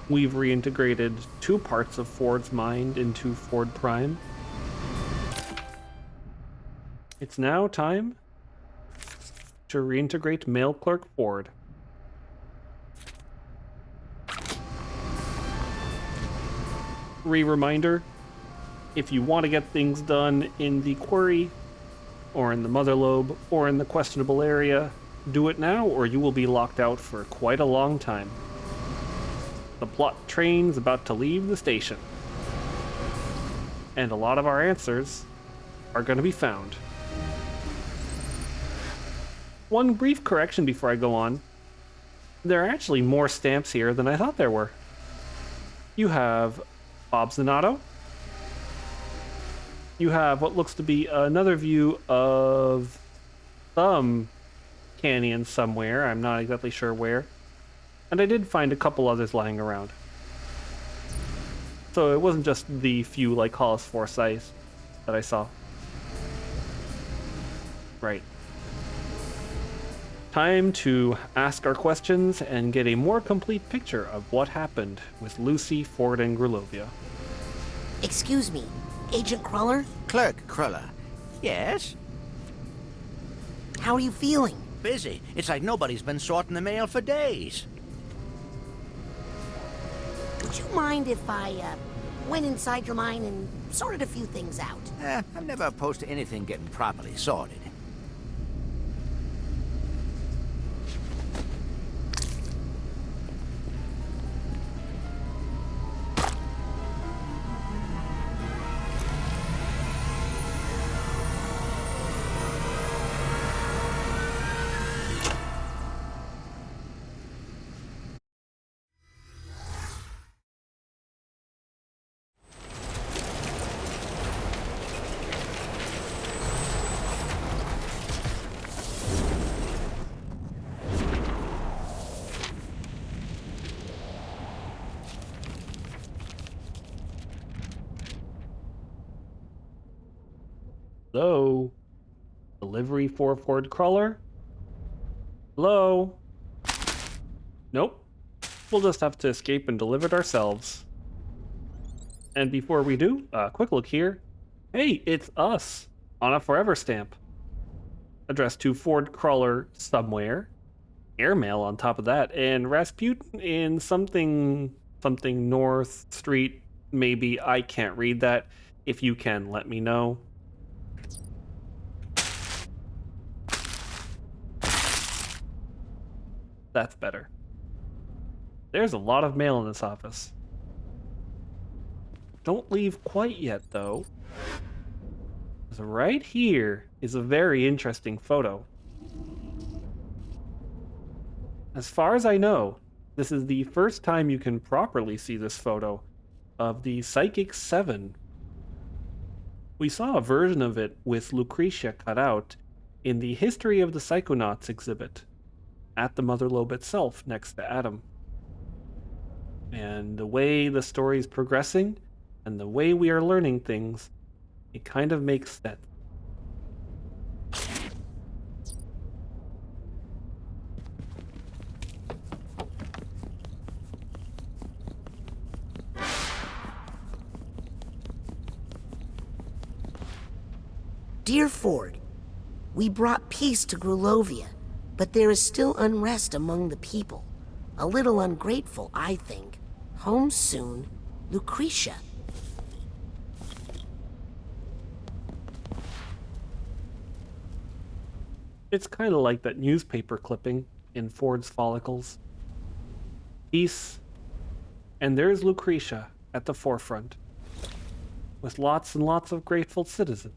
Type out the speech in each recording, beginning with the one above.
We've reintegrated 2 parts of Ford's mind into Ford Prime. It's now time to reintegrate Mail Clerk Ford. Reminder, if you want to get things done in the quarry, or in the mother lobe, or in the questionable area, do it now or you will be locked out for quite a long time. The plot train's about to leave the station. And a lot of our answers are going to be found. One brief correction before I go on. There are actually more stamps here than I thought there were. You have Bob Zanato. You have what looks to be another view of some canyon somewhere. I'm not exactly sure where. And I did find a couple others lying around. So it wasn't just the few like Hollis Forsyth that I saw. Right. Time to ask our questions and get a more complete picture of what happened with Lucy, Ford, and Grulovia. Excuse me, Agent Cruller? Clerk Cruller. Yes? How are you feeling? Busy. It's like nobody's been sorting the mail for days. Would you mind if I went inside your mind and sorted a few things out? I'm never opposed to anything getting properly sorted. Hello? Delivery for Ford Cruller? Hello? Nope. We'll just have to escape and deliver it ourselves. And before we do, a quick look here. Hey, it's us on a forever stamp. Addressed to Ford Cruller somewhere. Airmail on top of that. And Rasputin in something North Street. Maybe. I can't read that. If you can, let me know. That's better. There's a lot of mail in this office. Don't leave quite yet, though. So right here is a very interesting photo. As far as I know, this is the first time you can properly see this photo of the Psychic 7. We saw a version of it with Lucretia cut out in the History of the Psychonauts exhibit at the Mother Lobe itself next to Adam. And the way the story is progressing and the way we are learning things, it kind of makes sense. Dear Ford, we brought peace to Grulovia, but there is still unrest among the people. A little ungrateful, I think. Home soon, Lucretia. It's kind of like that newspaper clipping in Ford's Follicles. Peace, and there's Lucretia at the forefront, with lots and lots of grateful citizens.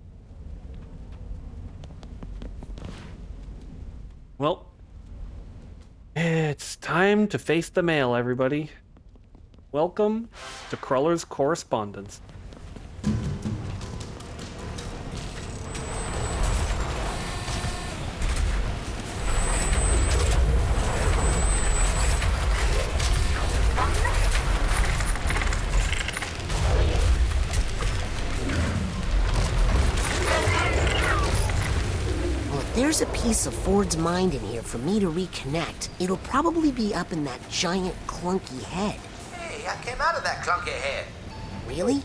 Well, it's time to face the mail, everybody. Welcome to Cruller's Correspondence. There's a piece of Ford's mind in here for me to reconnect. It'll probably be up in that giant clunky head. Hey, I came out of that clunky head. Really?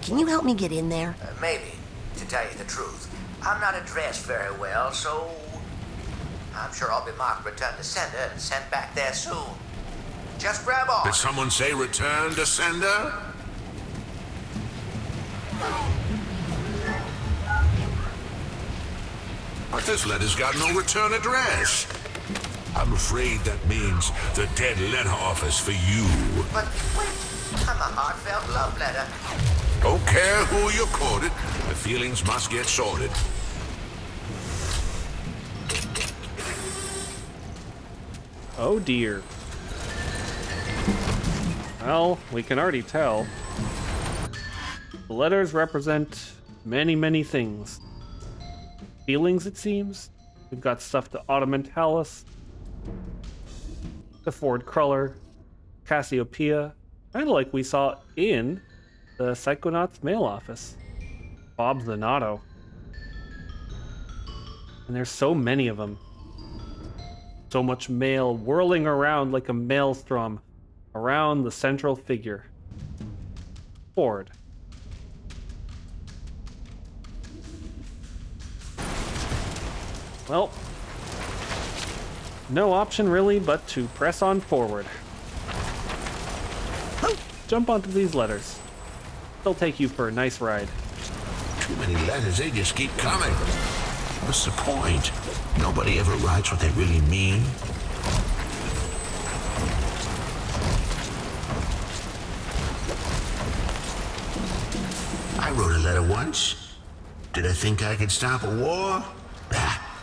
Can you help me get in there? Maybe, to tell you the truth. I'm not addressed very well, so I'm sure I'll be marked return to sender and sent back there soon. Just grab on. Did someone say return to sender? But this letter's got no return address. I'm afraid that means the dead letter office for you. But wait, I'm a heartfelt love letter. Don't care who you quoted, the feelings must get sorted. Oh dear. Well, we can already tell. The letters represent many, many things. Feelings, it seems. We've got stuff to Automentalis, the Ford Cruller, Cassiopeia, kind of like we saw in the Psychonauts mail office. Bob Zanotto. And there's so many of them. So much mail whirling around like a maelstrom around the central figure. Ford. Well, no option really but to press on forward. Jump onto these letters. They'll take you for a nice ride. Too many letters, they just keep coming. What's the point? Nobody ever writes what they really mean. I wrote a letter once. Did I think I could stop a war?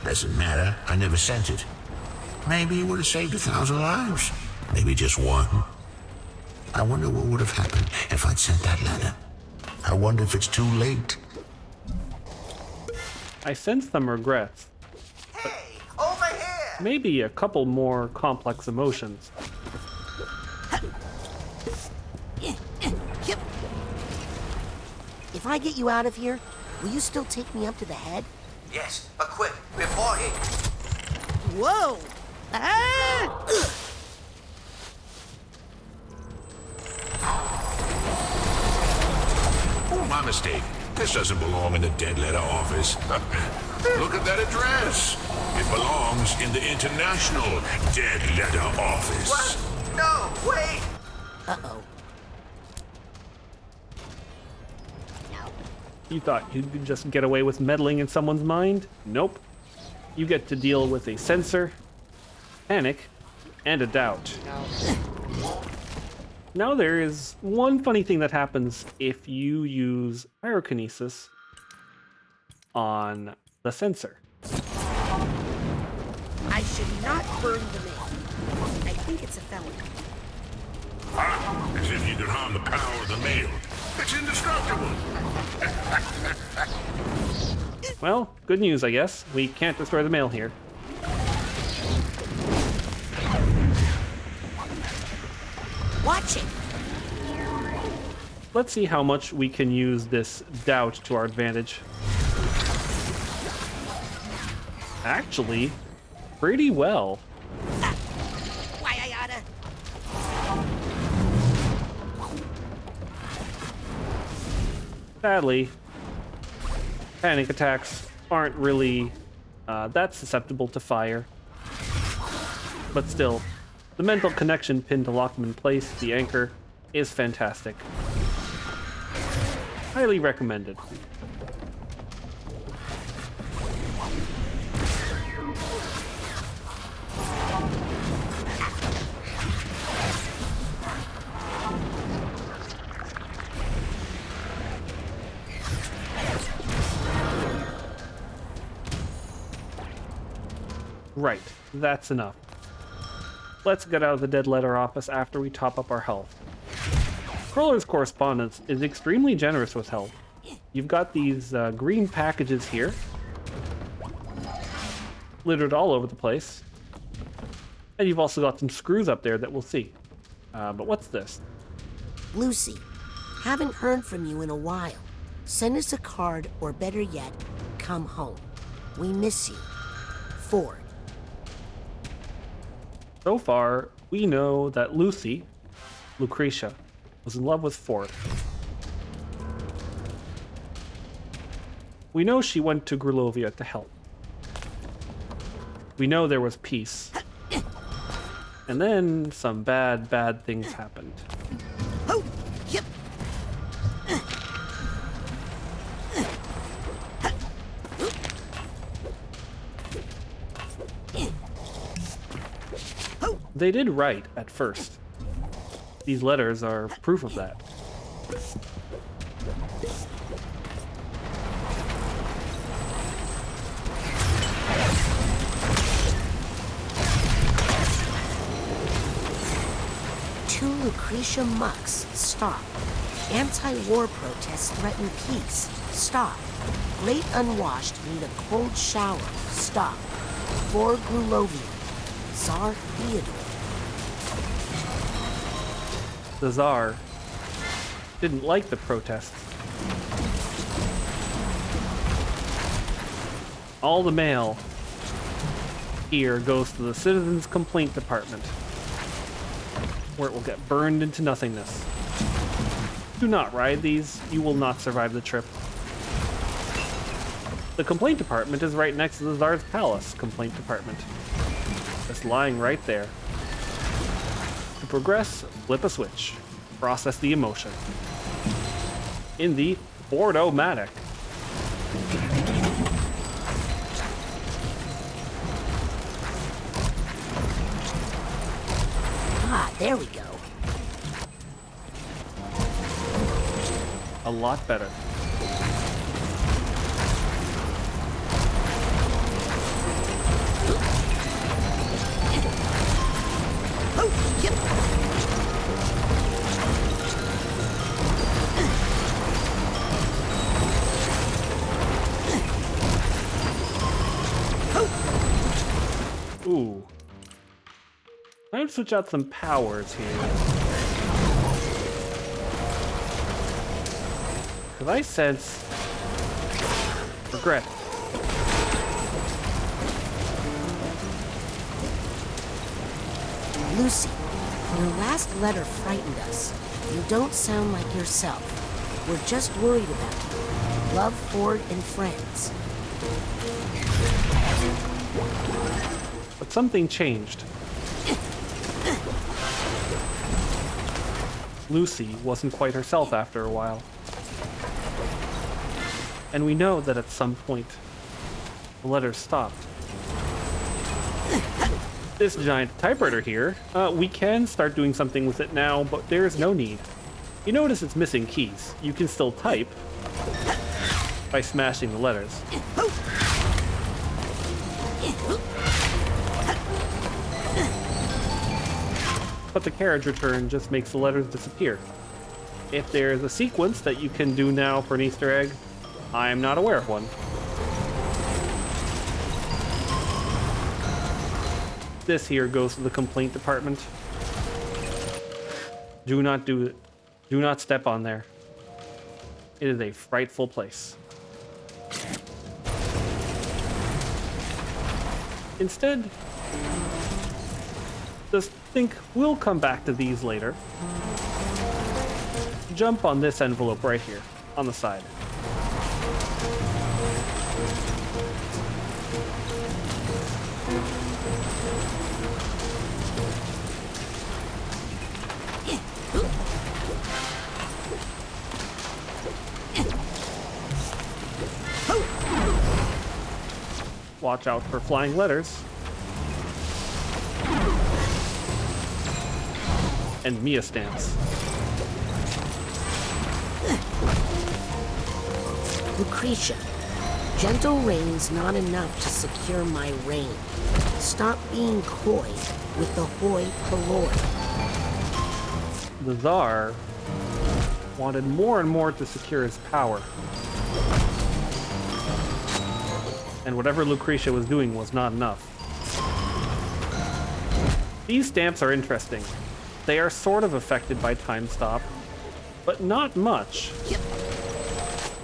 Doesn't matter. I never sent it. Maybe it would have saved 1,000 lives. Maybe just one. I wonder what would have happened if I'd sent that letter. I wonder if it's too late. I sense some regrets. Hey, over here! Maybe a couple more complex emotions. If I get you out of here, will you still take me up to the head? Yes, but quick, before he... Whoa! Ah! Oh, my mistake. This doesn't belong in the dead letter office. Look at that address. It belongs in the International Dead Letter Office. What? No, wait! Uh-oh. You thought you could just get away with meddling in someone's mind? Nope. You get to deal with a censor, panic, and a doubt. Now there is one funny thing that happens if you use pyrokinesis on the censor. I should not burn the mail. I think it's a felony. Ah, as if you could harm the power of the mail. It's indestructible. Well, good news, I guess. We can't destroy the mail here. Watch it! Let's see how much we can use this doubt to our advantage. Actually, pretty well. Why I oughta... Sadly, panic attacks aren't really that susceptible to fire. But still, the mental connection pin to lock them in place, the anchor, is fantastic. Highly recommended. Right, that's enough. Let's get out of the dead letter office after we top up our health. Cruller's Correspondence is extremely generous with health. You've got these green packages here, littered all over the place. And you've also got some screws up there that we'll see. But what's this? Lucy, haven't heard from you in a while. Send us a card, or better yet, come home. We miss you. Ford. So far, we know that Lucy, Lucretia, was in love with Ford. We know she went to Grulovia to help. We know there was peace. And then some bad things happened. Oh, yep. They did right at first. These letters are proof of that. Two Lucretia mucks. Stop. Anti-war protests threaten peace. Stop. Great unwashed need a cold shower. Stop. For Grulovia. Tsar Theodore. The Tsar didn't like the protests. All the mail here goes to the Citizens Complaint Department, where it will get burned into nothingness. Do not ride these. You will not survive the trip. The Complaint Department is right next to the Tsar's Palace Complaint Department. Just lying right there. To progress, flip a switch. Process the emotion. In the Ford-O-Matic. Ah, there we go. A lot better. Oh, yep. Ooh. Time to switch out some powers here. Because I sense regret. Lucy, your last letter frightened us. You don't sound like yourself. We're just worried about you. Love, Ford, and friends. But something changed. Lucy wasn't quite herself after a while. And we know that at some point, the letters stopped. This giant typewriter here, we can start doing something with it now, but there's no need. You notice it's missing keys. You can still type by smashing the letters. But the carriage return just makes the letters disappear. If there's a sequence that you can do now for an Easter egg, I am not aware of one. This here goes to the complaint department. Do not do it. Do not step on there. It is a frightful place. Instead, just think we'll come back to these later. Jump on this envelope right here, on the side. Watch out for flying letters. And Mia stamps. Lucretia, gentle rain's not enough to secure my reign. Stop being coy with the hoi polloi. The Tsar wanted more and more to secure his power. And whatever Lucretia was doing was not enough. These stamps are interesting. They are sort of affected by time stop, but not much.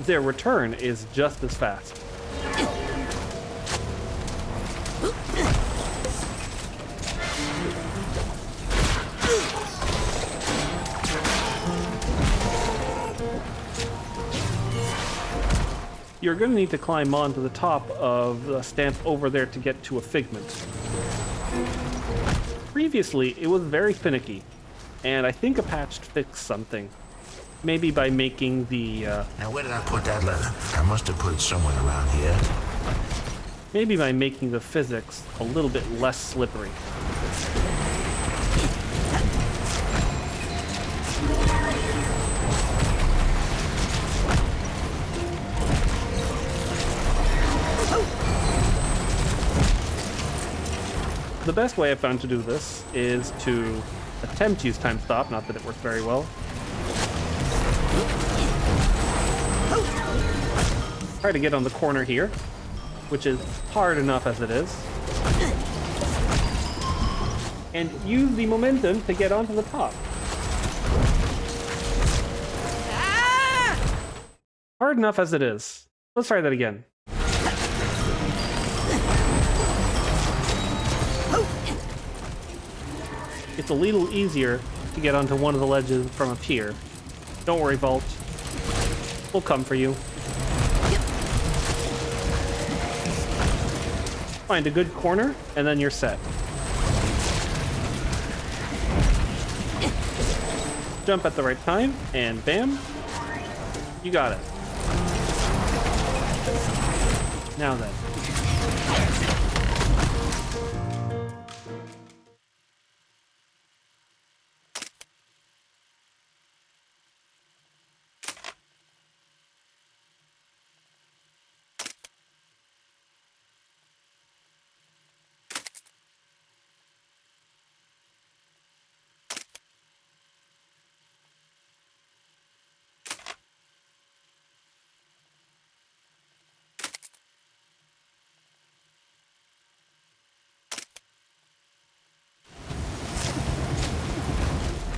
Their return is just as fast. you're going to need to climb onto the top of the stamp over there to get to a figment. Previously, it was very finicky, and I think a patch fixed something. Maybe by making the, Now, where did I put that letter? I must have put it somewhere around here. maybe by making the physics a little bit less slippery. The best way I found to do this is to attempt to use time stop, not that it works very well. Try to get on the corner here, which is hard enough as it is. And use the momentum to get onto the top. Hard enough as it is. Let's try that again. It's a little easier to get onto one of the ledges from up here. Don't worry, Vault. We'll come for you. Find a good corner, and then you're set. Jump at the right time, and bam, you got it. Now then.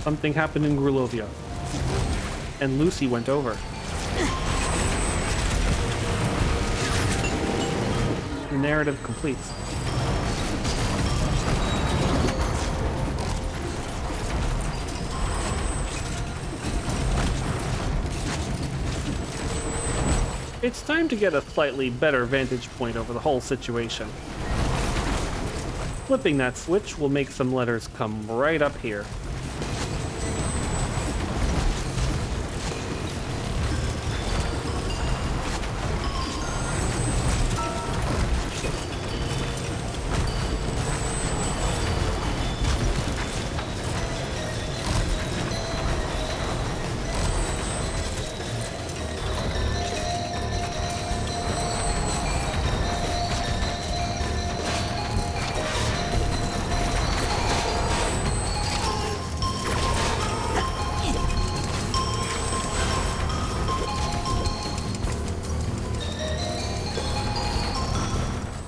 Something happened in Grulovia, and Lucy went over. The narrative completes. It's time to get a slightly better vantage point over the whole situation. Flipping that switch will make some letters come right up here.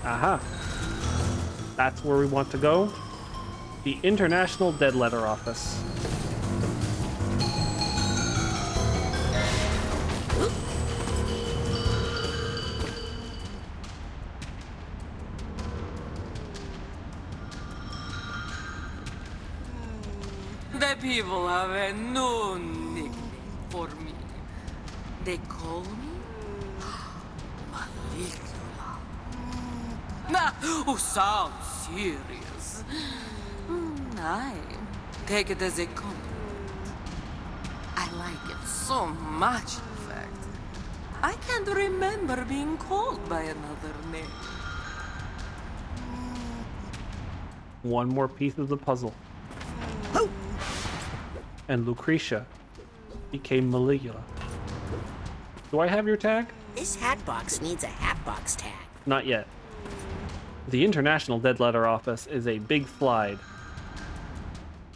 Aha. That's where we want to go. The International Dead Letter Office. The people have a new nickname for me. They call me Maligula. Nah, who sounds serious. I take it as a compliment. I like it so much, in fact. I can't remember being called by another name. One more piece of the puzzle. And Lucretia became Maligula. Do I have your tag? This hat box needs a hat box tag. Not yet. The International Dead Letter Office is a big slide.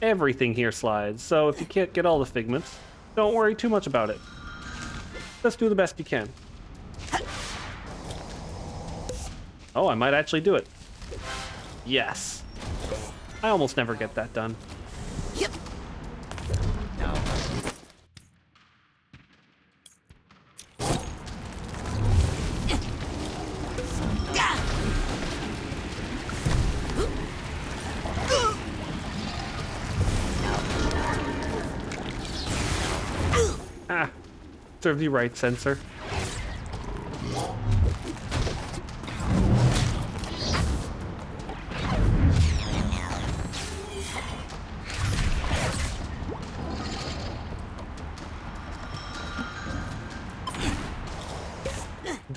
Everything here slides, so if you can't get all the figments, don't worry too much about it. Just do the best you can. Oh, I might actually do it. Yes. I almost never get that done. Yep. Ah, serves you right, Sensor.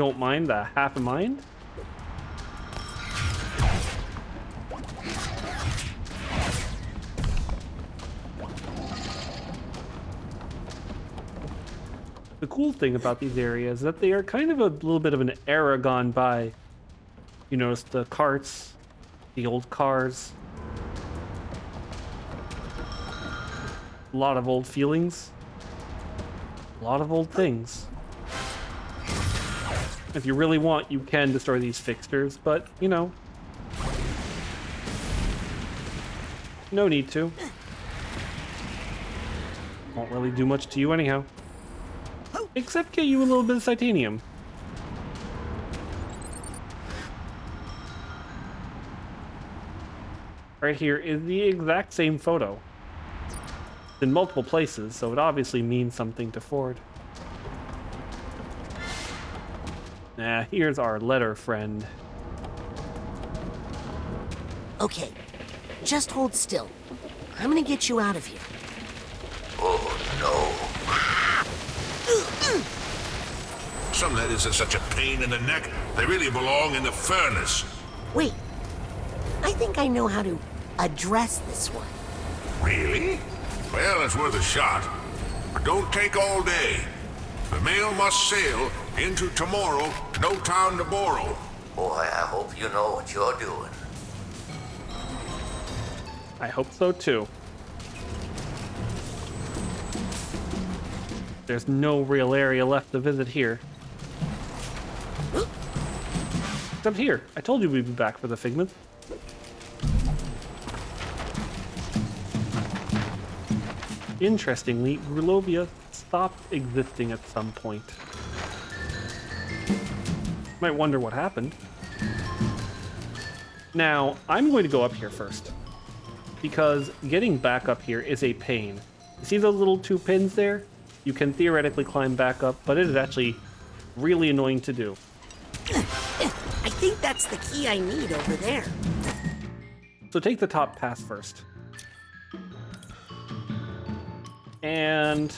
don't mind the half a mind. The cool thing about these areas is that they are kind of a little bit of an era gone by. You notice the carts, the old cars, a lot of old feelings, a lot of old things. If you really want, you can destroy these fixtures, but, you know, no need to. Won't really do much to you anyhow. Except get you a little bit of titanium. Right here is the exact same photo. It's in multiple places, so it obviously means something to Ford. Here's our letter, friend. Okay, just hold still. I'm gonna get you out of here. Oh, no. Some letters are such a pain in the neck, they really belong in the furnace. Wait, I think I know how to address this one. Really? Well, it's worth a shot. But don't take all day. The mail must sail into tomorrow, no town to borrow. Boy, I hope you know what you're doing. I hope so too. There's no real area left to visit here. Except here. I told you we'd be back for the Figment. Interestingly, Grulovia stopped existing at some point. Might wonder what happened. Now, I'm going to go up here first, because getting back up here is a pain. You see those little 2 pins there? You can theoretically climb back up, but it is actually really annoying to do. I think that's the key I need over there. So take the top pass first. And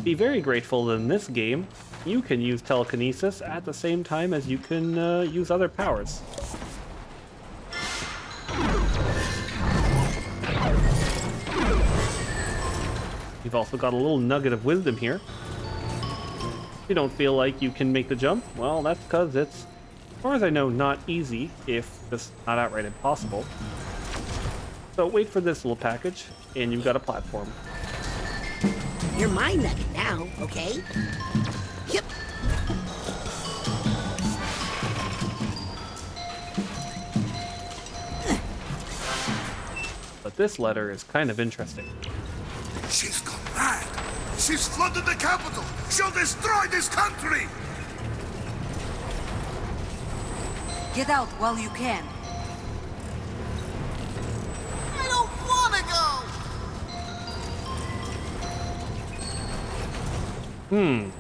be very grateful that in this game, you can use telekinesis at the same time as you can use other powers. You've also got a little nugget of wisdom here. If you don't feel like you can make the jump, well, that's because it's, as far as I know, not easy, if just not outright impossible. So wait for this little package, and you've got a platform. You're my nugget now, okay? Yep. But this letter is kind of interesting. She's gone mad. She's flooded the capital. She'll destroy this country. Get out while you can. I don't want to go. I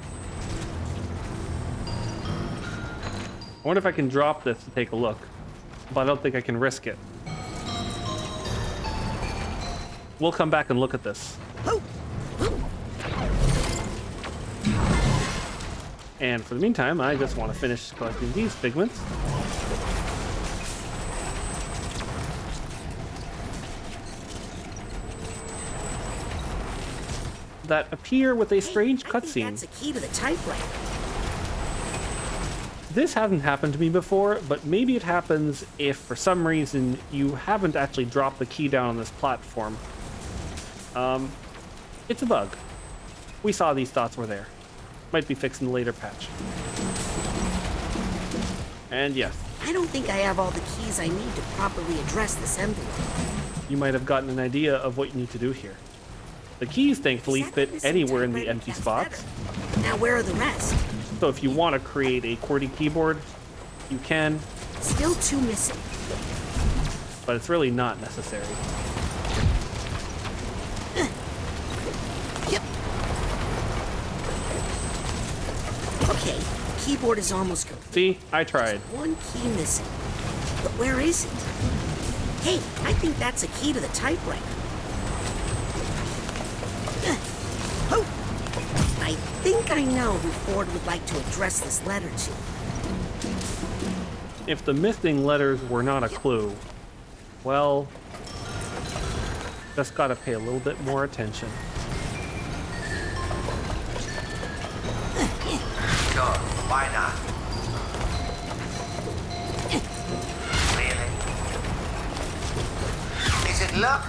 wonder if I can drop this to take a look, but I don't think I can risk it. We'll come back and look at this. And for the meantime, I just want to finish collecting these figments. That appear with a strange I think cutscene. that's a key to the typewriter. This hasn't happened to me before, but maybe it happens if for some reason you haven't actually dropped the key down on this platform. It's a bug. We saw these thoughts were there. Might be fixed in a later patch. And yes, I don't think I have all the keys I need to properly address this envelope. you might have gotten an idea of what you need to do here. The keys, thankfully, fit anywhere in the empty spots. Now where are the rest? So if you want to create a QWERTY keyboard, you can, Still 2 missing. but it's really not necessary. Yep. Okay, keyboard is almost complete. See, I tried. 1 key missing. But where is it? Hey, I think that's a key to the typewriter. Oh! I I think I know who Ford would like to address this letter to. If the missing letters were not a clue, well, just gotta pay a little bit more attention. Sure, why not? Really? Is it luck?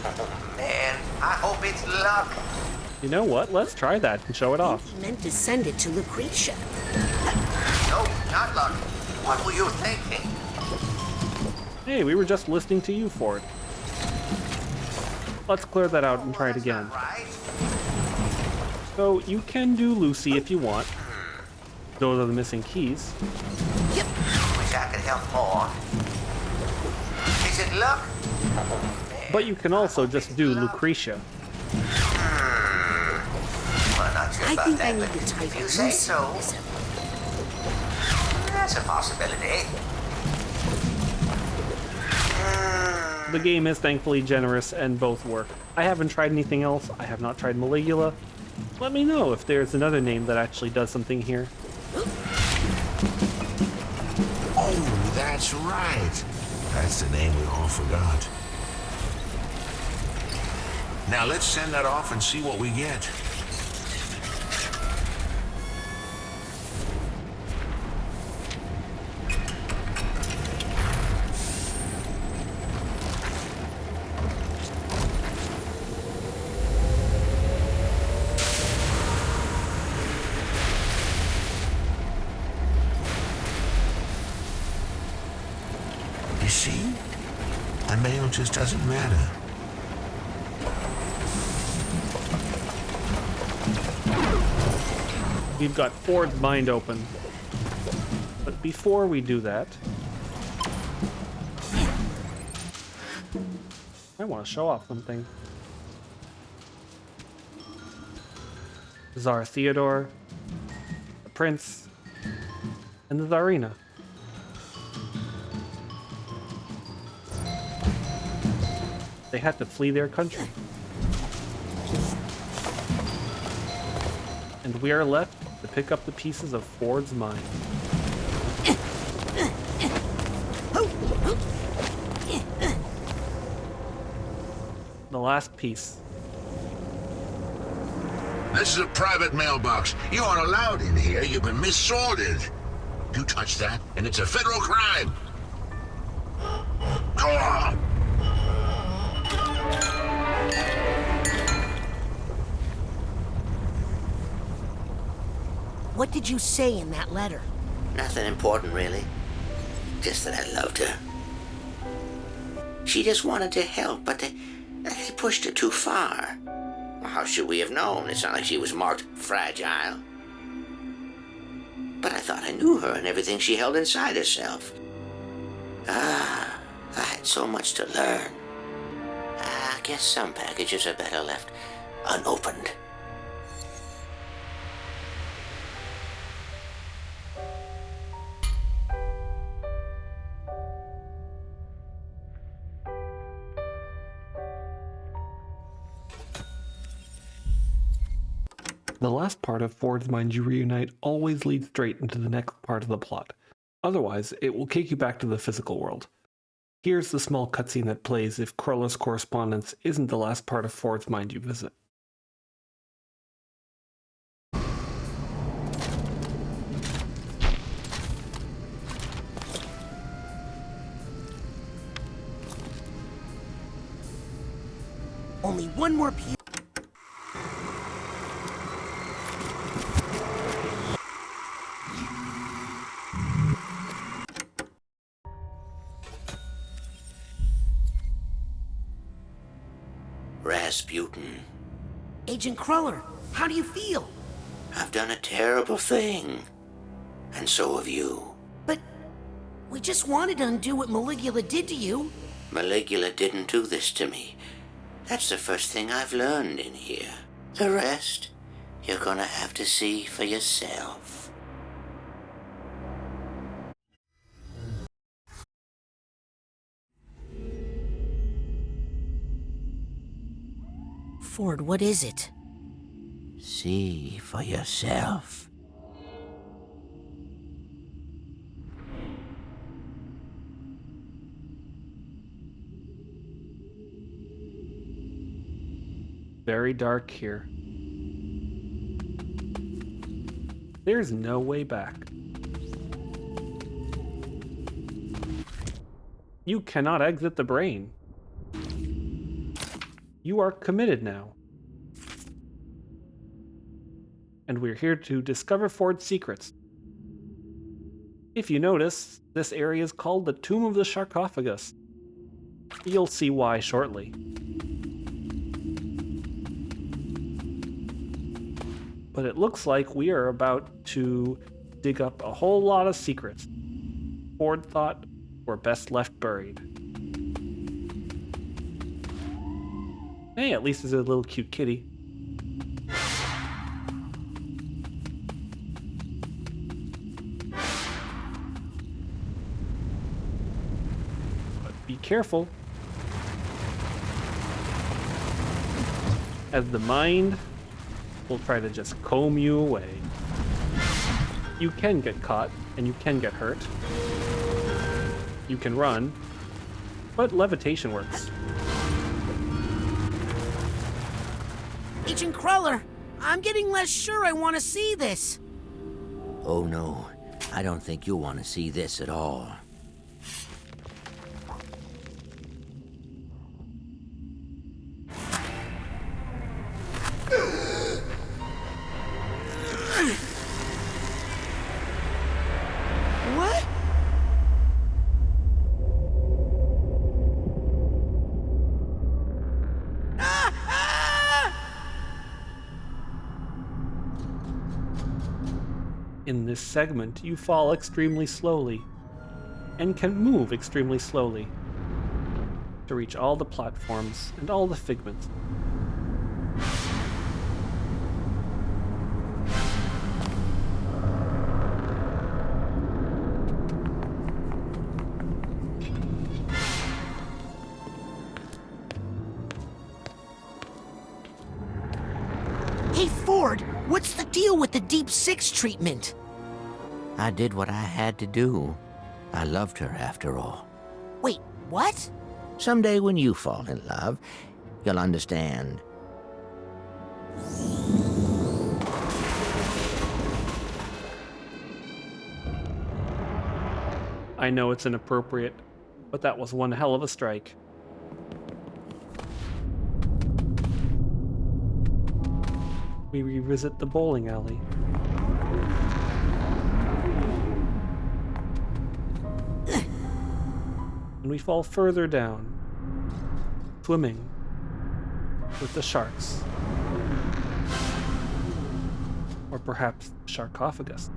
Oh, man, I hope it's luck. You know what? Let's try that and show it off. He meant to send it to Lucretia. No, not luck. What were you thinking? Hey, we were just listening to you, Ford. Let's clear that out and try it That's again. not right. So, you can do Lucy if you want. Those are the missing keys. Yep. Wish I could help more. Is it luck? But you can also just do Lucretia. Well, not sure I about think that, I need but to type if you Lucy. say so, that's a possibility. The game is thankfully generous and both work. I haven't tried anything else. I have not tried Maligula. Let me know if there's another name that actually does something here. Oh, that's right. That's the name we all forgot. Now let's send that off and see what we get. You see? The mail just doesn't matter. We've got Ford's mind open. But before we do that, I want to show off something. Tsar Theodore, the Prince, and the Tsarina. They had to flee their country. And we are left to pick up the pieces of Ford's mind. The last piece. This is a private mailbox. You aren't allowed in here. You've been missorted. You touch that, and it's a federal crime. Go on. What did you say in that letter? Nothing important, really. Just that I loved her. She just wanted to help, but they pushed her too far. Well, how should we have known? It's not like she was marked fragile. But I thought I knew her and everything she held inside herself. I had so much to learn. I guess some packages are better left unopened. The last part of Ford's Mind You Reunite always leads straight into the next part of the plot. Otherwise, it will kick you back to the physical world. Here's the small cutscene that plays if Cruller's Correspondence isn't the last part of Ford's Mind you visit. Only one more piece. Rasputin, Agent Cruller, how do you feel? I've done a terrible thing. And so have you. But we just wanted to undo what Maligula did to you. Maligula didn't do this to me. That's the first thing I've learned in here. The rest, you're gonna have to see for yourself. Ford, what is it? See for yourself. Very dark here. There's no way back. You cannot exit the brain. You are committed now. And we're here to discover Ford's secrets. If you notice, this area is called the Tomb of the Sharkophagus. You'll see why shortly. But it looks like we are about to dig up a whole lot of secrets Ford thought were best left buried. Hey, at least there's a little cute kitty. But be careful, as the mind will try to just comb you away. You can get caught, and you can get hurt. You can run, but levitation works. Agent Cruller, I'm getting less sure I want to see this. Oh no, I don't think you'll want to see this at all. What? In this segment, you fall extremely slowly, and can move extremely slowly to reach all the platforms and all the figments. Hey, Ford, what's the deal with the Deep Six treatment? I did what I had to do. I loved her after all. Wait, what? Someday when you fall in love, you'll understand. I know it's inappropriate, but that was one hell of a strike. We revisit the bowling alley. And we fall further down, swimming with the sharks. Or perhaps Sharkophagus.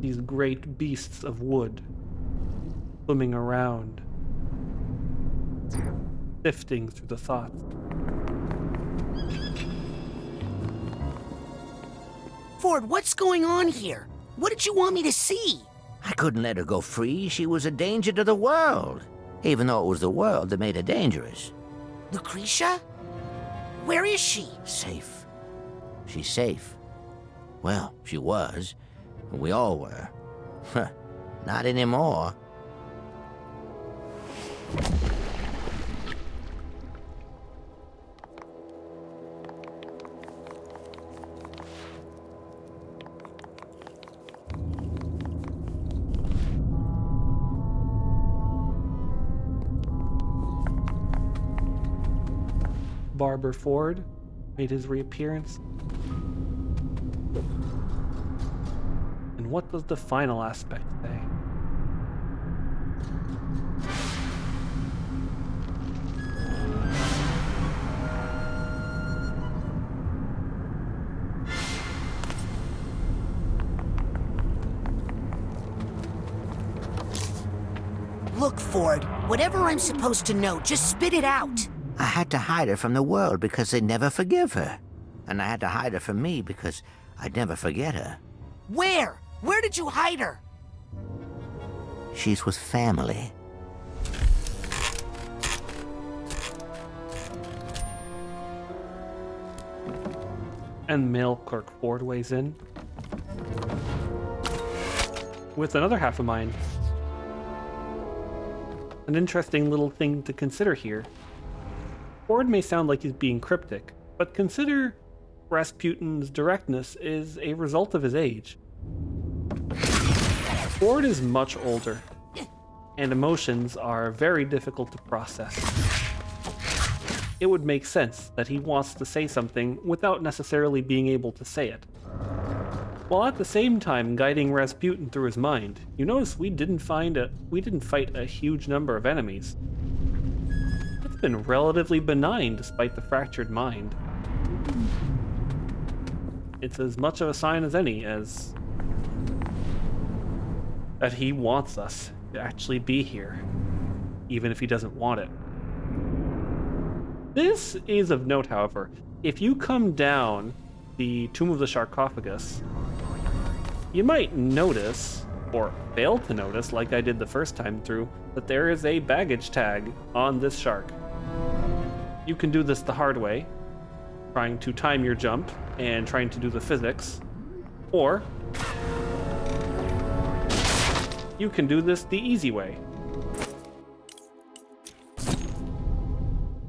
These great beasts of wood swimming around, sifting through the thoughts. Ford, what's going on here? What did you want me to see? I couldn't let her go free. She was a danger to the world. Even though it was the world that made her dangerous. Lucretia? Where is she? Safe. She's safe. Well, she was. We all were. Not anymore. Barber Ford made his reappearance. And what does the final aspect say? Look, Ford, whatever I'm supposed to know, just spit it out. I had to hide her from the world because they'd never forgive her. And I had to hide her from me because I'd never forget her. Where? Where did you hide her? She's with family. And mail clerk Ford weighs in with another half a mine. An interesting little thing to consider here. Ford may sound like he's being cryptic, but consider Rasputin's directness is a result of his age. Ford is much older, and emotions are very difficult to process. It would make sense that he wants to say something without necessarily being able to say it. While at the same time guiding Rasputin through his mind, you notice we didn't fight a huge number of enemies. It's been relatively benign despite the fractured mind. It's as much of a sign as any as that he wants us to actually be here, even if he doesn't want it. This is of note, however. If you come down the Tomb of the Sharkophagus, you might notice, or fail to notice like I did the first time through, that there is a baggage tag on this shark. You can do this the hard way, trying to time your jump and trying to do the physics, or you can do this the easy way.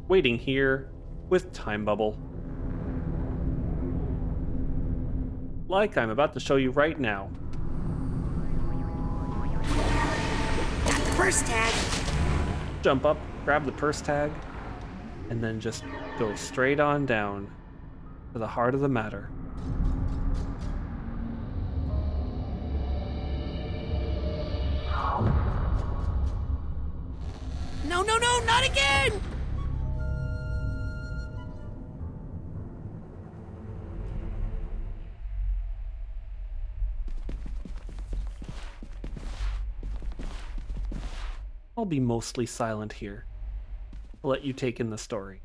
Waiting here with Time Bubble. Like I'm about to show you right now. First tag. Jump up, grab the purse tag, and then just go straight on down to the heart of the matter. No, no, no, not again! I'll be mostly silent here. I'll let you take in the story.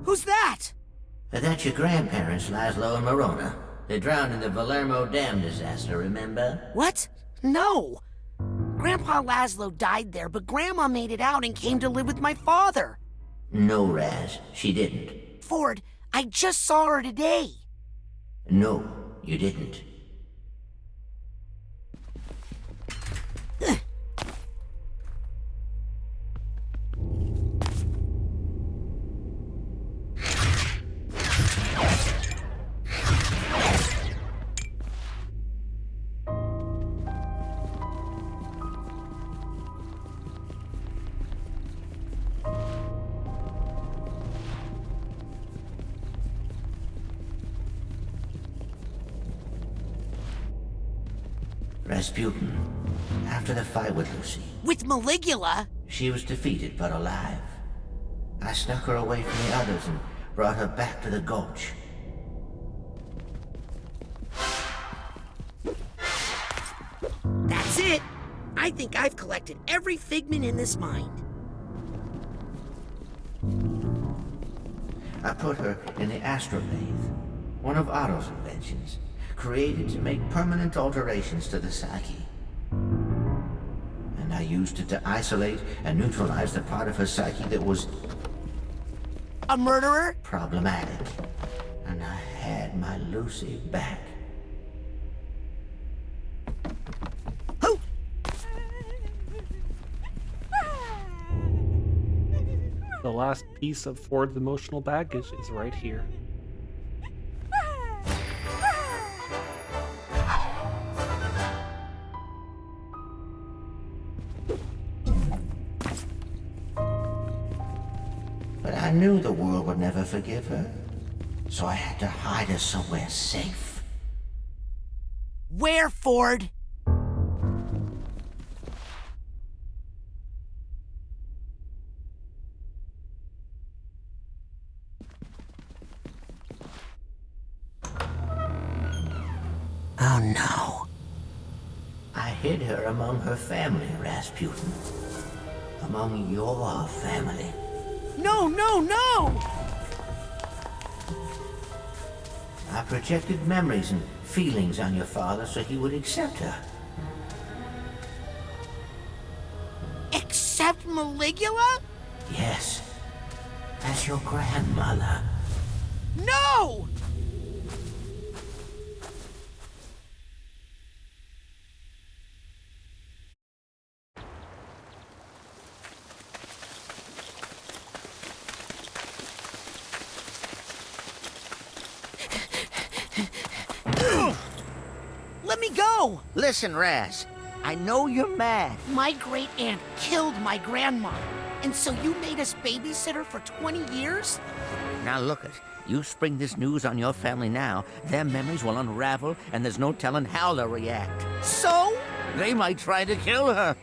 Who's that? That's your grandparents, Laszlo and Morona. They drowned in the Palermo Dam disaster, remember? What? No! Grandpa Laszlo died there, but Grandma made it out and came to live with my father. No, Raz, she didn't. Ford, I just saw her today. No, you didn't. Rasputin, after the fight with Lucy. With Maligula? She was defeated but alive. I snuck her away from the others and brought her back to the gulch. That's it! I think I've collected every figment in this mine. I put her in the astrolathe, one of Otto's inventions, created to make permanent alterations to the psyche. And I used it to isolate and neutralize the part of her psyche that was A murderer? problematic. And I had my Lucy back. Who? The last piece of Ford's emotional baggage is right here. But I knew the world would never forgive her. So I had to hide her somewhere safe. Where, Ford? Oh no. I hid her among her family, Rasputin. Among your family. No, no, no! I projected memories and feelings on your father so he would accept her. Maligula? Yes. That's your grandmother. No! Let me go! Listen, Raz. I know you're mad. My great-aunt killed my grandma. And so you made us babysitter for 20 years? Now look it. You spring this news on your family now, their memories will unravel, and there's no telling how they'll react. So? They might try to kill her.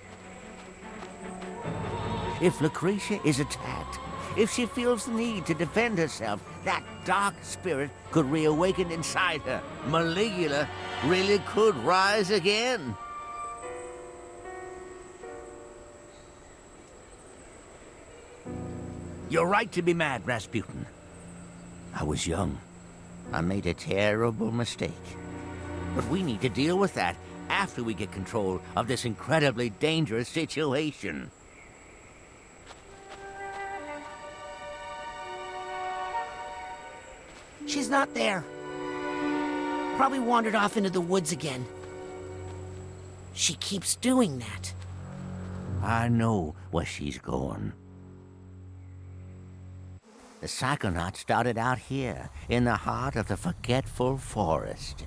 If Lucretia is attacked, if she feels the need to defend herself, that dark spirit could reawaken inside her. Maligula really could rise again. You're right to be mad, Rasputin. I was young. I made a terrible mistake. But we need to deal with that after we get control of this incredibly dangerous situation. She's not there. Probably wandered off into the woods again. She keeps doing that. I know where she's going. The Psychonauts started out here, in the heart of the forgetful forest.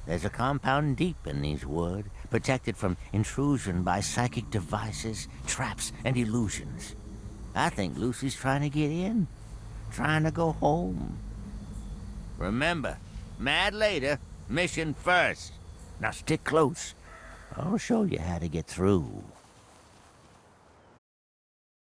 There's a compound deep in these woods, protected from intrusion by psychic devices, traps, and illusions. I think Lucy's trying to get in, trying to go home. Remember, mad later, mission first. Now stick close. I'll show you how to get through.